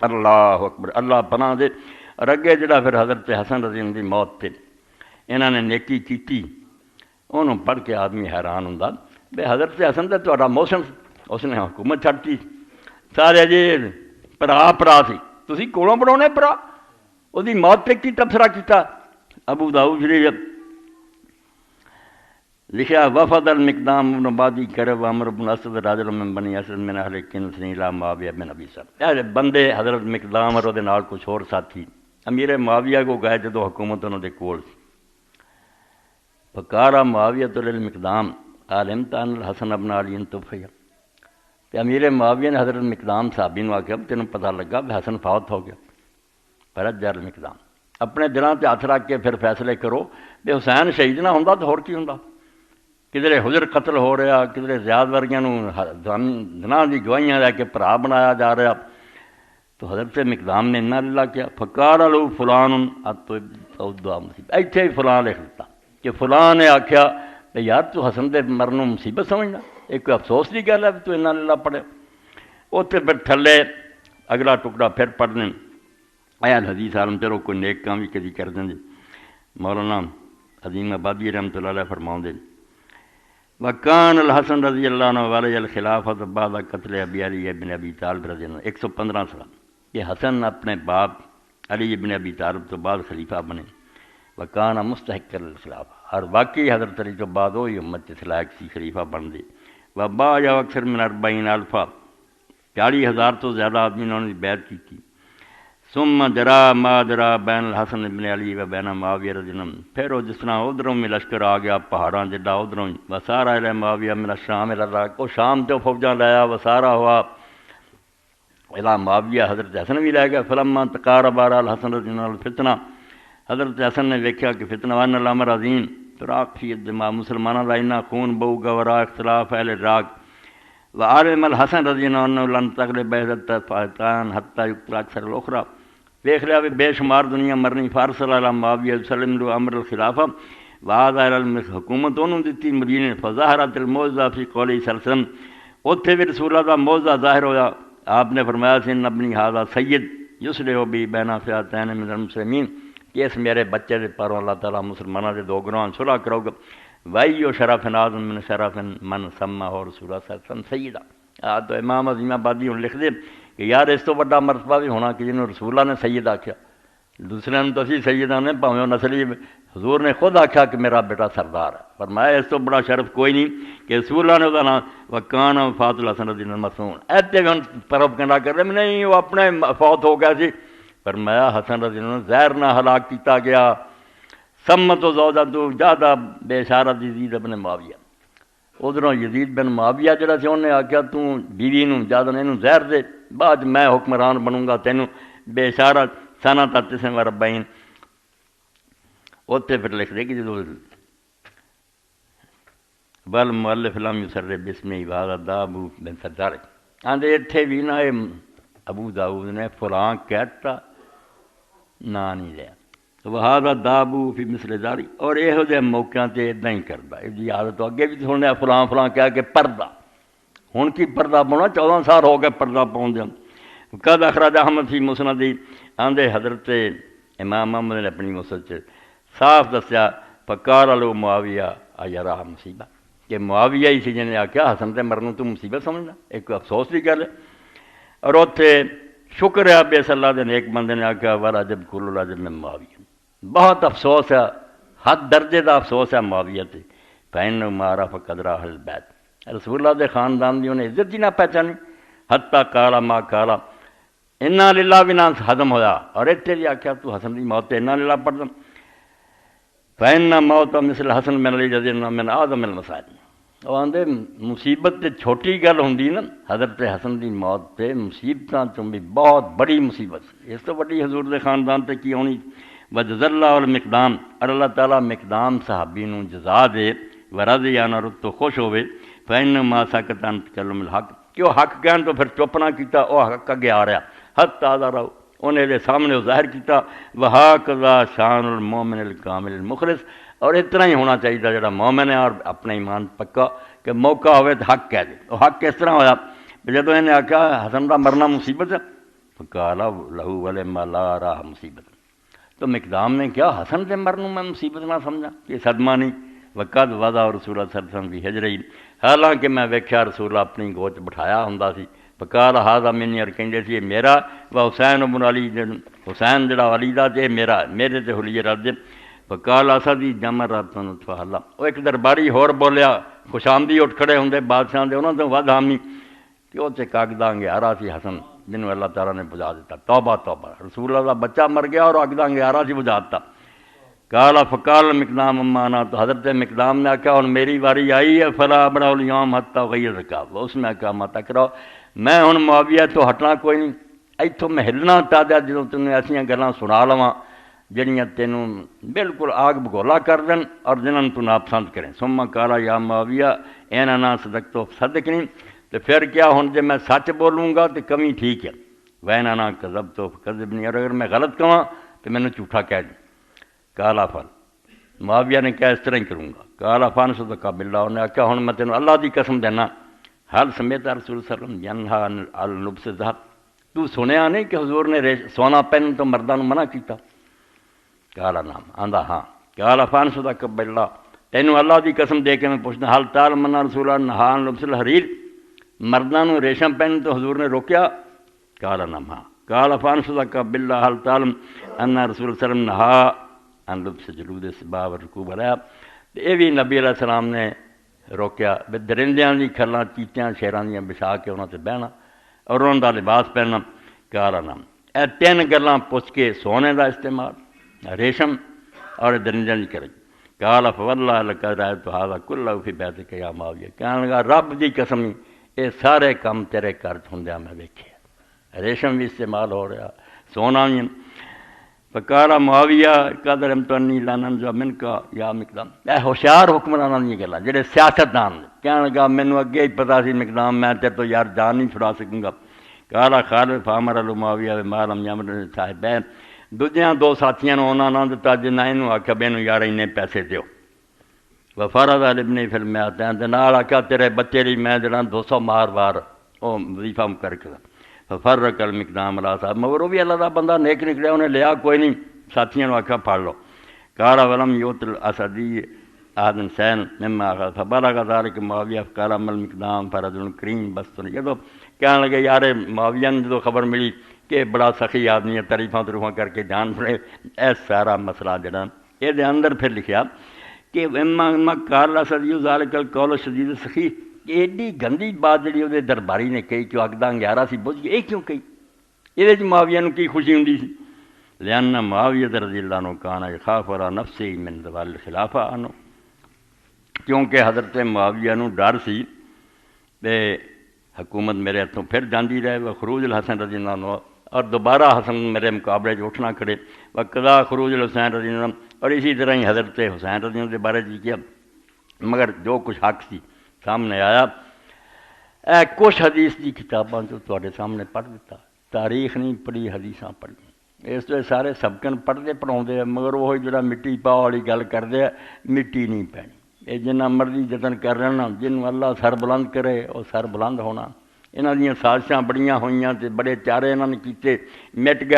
اللہ اکبر، اللہ پناہ دے۔ اور اگے جڑا پھر حضرت حسن رضی اللہ عنہ دی موت تے انہاں نے نیکی کیتی، انہوں پڑھ کے آدمی حیران ہوں بے حضرت حسن تے تہاڈا موسم، اس نے حکومت چھڈتی، سارے جی پرا سی، تسی کولوں بناؤنے پرا، وہ دی موت تے کی تبصرہ کیتا۔ ابو داؤد شریف لکھا وفد المقدام بن مادی کرب عمر بن اسد راجل من بنی اسد من اہل کنس الى معاویہ بن ابی سفیان، بندے حضرت مقدام اور دے نال کچھ اور ساتھی امیر معاویہ کو گئے جدو حکومت انہوں دے کول سی۔ فقال معاویہ للمقدام علمت ان الحسن ابن علی توفی، کہ امیر معاویہ نے حضرت مقدام صحابی نے آخیا تینوں پتہ لگا کہ حسن فوت ہو گیا؟ فرجع المقدام، اپنے دلاں تے ہاتھ رکھ کے پھر فیصلے کرو کہ حسین شہید نہ ہوندا تو ہور کی ہوندا، کدھر حجر قتل ہو رہا، کدھر زیاد ورگیاں دناں دی گواہیاں لے کے بھرا بنایا جا رہا۔ تو حضرت مقدام نے انا للہ کیا، فقال له فلان اتودا مصیبت، ایتھے ہی فلاں لکھ دیتا کہ فلاں نے آکھیا کہ یار تو حسن دے مرنوں مصیبت سمجھنا، ایک افسوس دی گل ہے تو انا للہ پڑھے۔ اتنے پھر تھلے اگلا ٹکڑا پھر پڑھنے اے الحدیث عالم، چلو کوئی نیک کام بھی کدی کر دیں۔ مولانا عظیم آبادی رحمۃ اللہ علیہ فرماؤں دے وکان الحسن رضی اللہ عنہ ولی الخلافۃ بعد قتل ابی علی ابن ابی طالب رضی اللہ عنہ، 115 سال کہ حسن اپنے باپ علی ابن ابی طالب تو بعد خلیفہ بنے۔ وکان مستحق الخلافہ، اور واقعی حضرت علی تو بعد وہی امت کے لائق سی خلیفہ بن دے۔ وبا یا اکثر من 40 الفا، 40,000 تو زیادہ آدمی انہوں نے بیعت کی تھی۔ ثم جرا ما جرا بین الحسن ابن علی و بین معاویہ رضی اللہ عنہ، پھر وہ جس طرح ادھروں میں لشکر آ گیا پہاڑاں جڈا ادھروں ہی، وسارا الی معاویہ من الشام الی العراق، وہ شام تو فوجاں لایا، وسارا ہوا الی معاویہ، حضرت حسن بھی لے گیا۔ فلما تقارب الحسن رضی اللہ عنہ الفتنہ، حضرت حسن نے دیکھا کہ فتنہ وان الامر عظیم، فراق فی الدماء، مسلمانوں کا اتنا خون بہو گا ورا اختلاف اہل عراق۔ وعالم الحسن رضی اللہ عنہ لن تغلب عزت فاتان حتی یقتل اکثر الاخرى، دیکھ لیا بھی بے شمار دنیا مرنی۔ فارسل علی معاویہ وسلم له امر الخلافہ وعاد علی حکومت انہوں دیتی مدینے۔ فظاہرت الموعظہ فی قولی صلی اللہ علیہ وسلم، اتھے بھی رسول اللہ کا موعظہ ظاہر ہوا، آپ نے فرمایا سن ابنی ھذا سید یصلح بی بین فئتین من المسلمین، کہ اس میرے بچے دے پروں اللہ تعالیٰ مسلمانوں دے دو گروہاں صلح کرو گا۔ وَأَيُّ شرف اعظم من شرف من سمّاہ رسول اللہ صلی اللہ علیہ وسلم سیدہ۔ تو امام عظیم آبادی ہوں لکھ دے کہ یار اس تو بڑا مرتبہ بھی ہونا کہ جنہوں رسول اللہ نے سید آکھیا، دوسرے نے تو اسی سیدہ نے پاویں نسلی حضور نے خود آکھا کہ میرا بیٹا سردار ہے، فرمایا اس تو بڑا شرف کوئی نہیں کہ رسول اللہ نے وہ نام وکان وفات الحسن رضی اللہ عنہ مسعون، ایتے بھی ہم پروپگنڈا کر رہے ہیں نہیں وہ اپنے فوت ہو گیا سی، فرمایا حسن رضی اللہ عنہ زہر نہ ہلاک کیتا گیا۔ سمت و زوجہ زیادہ بے اشارت یزید ابن معاویہ، ادھروں یزید بن معاویہ جڑا سی انہیں آخیا تو بیوی نوں زیادہ نے زہر دے، بعد میں حکمران بنوں گا تینوں بے اشارت سنہ تتسم و ربعین۔ اتنے پھر لکھ دے کہ جدو بل مؤلف لم یسر بسم عبادت دا ابو بن سردار آندے اتھے بھی نہ ابو داؤد نے فلاں کہتا نا نہیں لیا، وہذا دابو فی مثل داری، اور یہو جہے موقعوں تے اداں ہی کردا، یہ عادت اگے بھی سنیا فلاں فلاں کہہ کے پردہ، ہن کی پردہ پاؤنا 14 سال ہو گئے پردہ پاؤں دے۔ قد اخرج احمد فی مسند، آندے حضرت امام محمد نے اپنی مسند چ صاف دسیا فقال له معاویہ ایرا مصیبہ، کہ معاویہ ہی سی جن نے آخیا حسن تے مرنوں تو مصیبت سمجھنا، ایک افسوس کی گل ہے۔ اور اتنے شکر ہے اب اس اللہ دے نیک بندے نے آخیا وَالْعَجَبُ كُلُّ الْعَجَبِ مِن مُعَاوِیَہ، بہت افسوس ہے، حد درجے دا افسوس ہے معاویہ تے، فَإِنَّهُ مَا عَرَفَ قَدْرَ أَهْلِ الْبَيْتِ، رسول اللہ دے خاندان دی انہیں عزت ہی نہ پہچانی، حتیٰ قال ما قال اِنَّا لِلَّهِ بنا ہضم ہویا، اور اتنے بھی آخیا تو حسن دی موت اِنَّا لِلَّهِ پڑھ دیں، فَإِنَّ مَوْتَ مِثْلَ حسن بن علی رضی اللہ عنہ من أعظم المصائب، وہ آندے مصیبت تے چھوٹی گل ہوندی نا، حضرت حسن دی موت تے مصیبتاں چوں بھی بہت بڑی مصیبت، اس تو بڑی حضور دے خاندان تے کی ہونی۔ وجزا اللہ المقدام، اور اللہ تعالیٰ مقدام صحابی نوں جزا دے، ورضی عنہ رتو خوش ہوئے، فإن ما سکت عن تکلم الحق، کہ وہ حق کہن تو پھر چپ نہ کیتا، وہ حق اگے آ رہا، حتی ظہرہ، انہیں دے سامنے وہ ظاہر کیتا، وہکذا شان المومن الکامل المخلص، اور اتنا ہی ہونا چاہیے جڑا مومن ہے اور اپنا ایمان پکا، کہ موقع ہوئے تو حق کہہ دے۔ وہ حق کس طرح ہوا؟ جدو انہیں آخیا حسن کا مرنا مصیبت ہے، فقال لہو ولما لا راہ مصیبت. تو مقدام نے کیا حسن کے مرن میں مصیبت نہ سمجھا کہ صدمہ نہیں. وقت وضع رسول اللہ صلی اللہ علیہ وسلم بھی ہجرئی، حالانکہ میں ویکھیا رسول اللہ اپنی گوچ بٹھایا ہوندا سی. فقال ہذا منی، اور کہندے سی میرا، و حسین بن علی، حسین جڑا علی دا تے میرا، میرے تے حلیے رل دے. فقال اسدی جمرۃ فحلا. وہ ایک درباری ہور بولیا، خوش آمدی اٹھ کھڑے ہوندے بادشاہ دے، انہاں تو ود حامی کہ وہ تے کاغداں گیارہ سی حسن جنوں اللہ تعالیٰ نے بجھا دیتا. توبہ توبہ، رسول اللہ کا بچہ مر گیا اور اگداں گیارہ سی بجھا دیتا. کالا فقال مقدام امانا، تو حضرت مقدام نے آکھا ہن میری واری آئی ہے، فلا ابرا الیوم حتی غیر رکاب. اس نے آکھا مت کرو، میں ہن معاویہ تو ہٹنا کوئی نہیں، ایتھوں میں ہلنا تا دیا جدوں تینوں ایسیاں گلاں سنا لواں جڑیاں تینوں بالکل آگ بگولا کر دین اور جنہاں تو ناپسند کریں. ثم کالا یا معاویہ اینا نا صدقتو صدقنی، تو پھر کیا ہن جے میں سچ بولوں گا تو کمی ٹھیک ہے، وینا نا کذبتو فکذبنی، اور اگر میں غلط کہاں تو میں نے جھوٹا کہہ دیں. کالا فن، معاویہ نے کیا اس طرح ہی کروں گا. کالا فن صدقہ باللہ، انہوں نے آکھا ہن میں تینوں اللہ دی قسم دینا، حل سمیت رسول صلی اللہ علیہ وسلم ینہا عن لبس الذہب، تو سنیا نہیں کہ حضور نے سونا پہن تو مرداں نوں منع کیتا. کالا نام آندا ہاں. کالا فن صدقہ باللہ، تینوں اللہ دی قسم دے کے میں پوچھنا، حل تعلم ان رسول اللہ نہا عن لبس الحریر، مرداں نوں ریشم پہن تو حضور نے روکیا. کالا نام ہاں. کالا فن صدقہ باللہ حل تعلم ان رسول اللہ صلی اللہ علیہ وسلم نہا عن لبس جلود السباع والرکوب علیہا. یہ بھی نبی علیہ السلام نے روکیا بھی درندیاں دی کھلاں چیتیاں شیراں دیاں بچھا کے انہاں تے بہنا اور انہاں دا لباس پہننا. کالا نام. اے تین گلاں پوچھ کے سونے دا استعمال، ریشم اور درندیاں دی کرے. کالا فواللہ لقد رأیت ھذا کلہ فی بیتک یا معاویہ، کہنے لگا رب دی قسم یہ سارے کام تیرے گھر ہوندیاں میں ویکھے، ریشم بھی استعمال ہو رہا، سونا بھی. فقال معاویہ قد علمت انی لن انزع منک یا مقدام. اے ہوشیار حکمراناں دی گلاں جڑے سیاستدان کہنے لگا مینوں اگے ہی پتہ سی مقدام میں تیرے تو یار جان نہیں چھڑا سکوں گا. کالا خالد فامر معاویہ ما لم یامر صاحبین، دوجیاں دو ساتھیاں نوں انہاں نہ دتا جنہاں اینوں آکھیا بینوں یار اینے پیسے دیو. وفرض لابن فی المئتین، تے نال آکھیا تیرے بچے لئی میں جڑا 200 مار وار او وظیفہ کر کے. ففرق المقدام علی صاحب، مگر وہ بھی اللہ دا بندہ نیک نکلیا، انہیں لیا کوئی نہیں، ساتھیاں آکھا پڑھ لو. کالا ولم یؤت الاسدی احد سین مما اخذ فبلغ ذلك معاویہ فقال اما المقدام فرجل کریم. بس تو جدو کہنے لگے یار معاویہ نے جدو خبر ملی کہ بڑا سخی آدمی ہے، تعریفاں تروفاں کر کے جان پڑے، اے سارا مسئلہ جڑا یہ دے اندر پھر لکھیا کہ اما قال الاسدی ذلك القول الشدید السخی، ایڈی گندی بات جڑی وہ درباری نے کہی کہ اگداں گیارہ سی بجھ گئی، یہ کیوں کہی؟ یہ معاویہ نوں کی خوشی ہوندی سی؟ لأن معاویہ رضی اللہ عنہ کان یخاف علی نفسہ من زوال الخلافہ عنہ، کیونکہ حضرت معاویہ نوں ڈر سی کہ حکومت میرے ہاتھوں پھر جاندی رہے. وہ خروج الحسن رضی اللہ عنہ، اور دوبارہ حسن میرے مقابلے اٹھنا کھڑے. وقضا خروج الحسین رضی اللہ عنہ، اور اسی طرح ہی حضرت حسین رضی اللہ عنہ کے بارے کیا. مگر جو کچھ حق سی سامنے آیا. اے کچھ حدیث دی کتاباں جو تواڈے سامنے پڑھ دیتا، تاریخ نہیں پڑھی، حدیثاں پڑھی. اس تو سارے سبقن پڑھتے پڑھاؤندے، مگر وہ جڑا مٹی پاؤ والی گل کردے مٹی نہیں پینی. یہ جنہ مرضی جتن کر رہنا، جنوں اللہ سر بلند کرے وہ سر بلند ہونا. انہاں دیاں سازشاں بڑیاں ہوئیاں تے بڑے چارے انہاں نے کیتے، مٹ گئے.